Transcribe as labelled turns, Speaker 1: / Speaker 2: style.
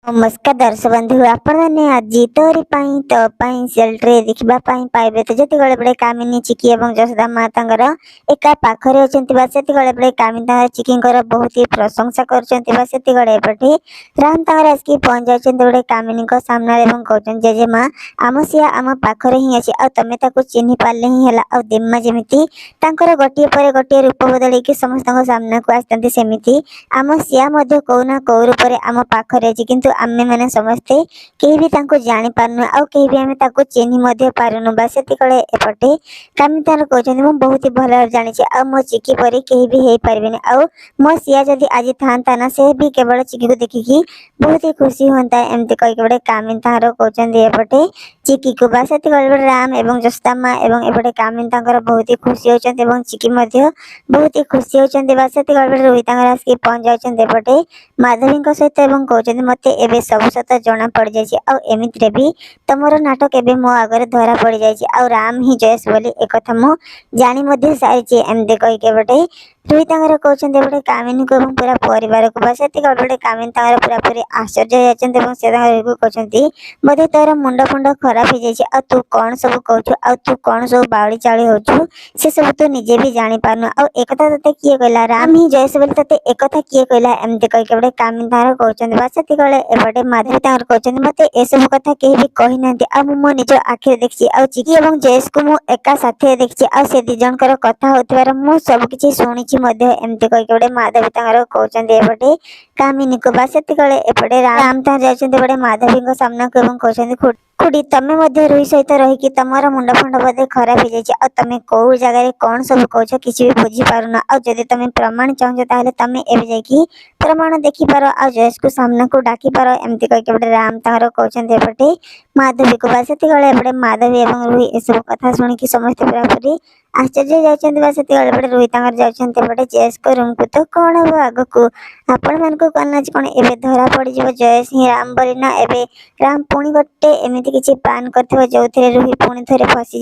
Speaker 1: नमस्कार दर्शक बंधु आपण मैंने आज तोरी सिरियल रे देखिबा पाइबे तो जति गळे बळे कामिनी चिकी एवं जसोदा माँ तांगर एका पाखरे अछंती बा सेति गळे बळे कामिनी तांगर चिकींकर बहुत ही प्रशंसा करछंती बा सेति गळे पटे राम तांगर आसकी पहुंच जाछंती बळे कामिनी को सामने एवं कहछन जे माँ आमसिया आम पाखरे ही अछि आ तमे ताको चिन्हि पाले ही हला आ देम्मा जेमिति तांकर गोटिए परे गोटिए रूप बदली कि समस्तक सामना को आस्तंती सेमिति आमसिया मध्ये कोना को रूप रे आम पाखरे अछि किंतु आमे माने समस्ते केही भी तांको जानि पारनु आ केही भी आमे ताको चिन्हि मध्ये पारनु बा सेति कळे एपटे कामितार कहछन मु बहुत ही भल जानि छी आ मो चिकी परी केही भी हेई पारबेनी आ मो सिया जदी आज थांता ना से भी केवल चिकी को देखि की बहुत ही खुशी होता एमते कहि के बडे कामितार कहछन एपटे चिकी को बा सेति कळे राम एवं जस्तामा एवं एपटे कामितांकर बहुत ही खुशी होछन एवं चिकी मध्ये बहुत ही खुशी होछन बा सेति कळे रोहित तांगर आसकी पहुंच जाछन एपटे माधवी को सहित एवं कहछन मते एबे सब सत जना पड़ जाइए आ एमित्रे भी तमर नाटक एबे मो आगरे धरा पड़ जाइए आ राम ही जयस बोली एक कथा मु जानी मध्ये सारिछि एमते कहि के बटे रोहित तांगर कहछन बटे कामिनी को एवं पूरा परिवार को बस एति बटे कामिनी तांगर पूरा पूरी आश्चर्य जाछन एवं से तांगर को कहछन मधे तोर मुंड फुंड खराब हो जाइए आ तू कौन सब कहछु आ तू कौन सब बावली चाली होछु से सब तो निजे भी जानि पारनु आ एक कथा तते किए कहला राम ही जयस बोली तते एक कथा किए कहला एमते कहि के बटे कामिनी तांगर कहछन बस एति गळे एपटे माधवी तांगर कहछन मते ए सब कथा केही भी कहि नांती आ मो निज आखिर देखछि आ चिकी एवं जयस को मु एका साथे देखछि आ से दी जनकर कथा होतिबार मु सब किछि सुनिछि मध्ये एमते कहि के बटे माधवी तांगर कहछन एपटे कामिनी को बस एति गळे एपटे राम तांगर जाछन एपटे माधवी को सामना को एवं कहछन खुडी तमे मध्ये रुई सहित रही कि तमर मुंड फुंड बदे खराब हो जाइए आ तमे को जगह रे कौन सब कहछ किछि भी बुझी पारुना आ जदि तमे प्रमाण चाहछ ताहले तमे एबे जाय कि प्रमाण देखि पारो आ जयस को सामना को डाकी पारो एमती कहि के बटे राम तांगर कहछन एपटे माधवी को बस एति गळे एपटे माधवी एवं रुई ए सब कथा सुनि कि समस्त पूरा पूरी आश्चर्य जाछन बस एति गळे एपटे रुई तांगर जाछन एपटे जयस को रूम को तो कोन हो आगो को आपण मन को कन्ना कोन एबे धरा पड़ी जिवो जयस ही राम बोली ना एबे राम पुणी गोटे एमिति किछि प्लान करथिबो जोथिरे रुही पुणी थरे फसी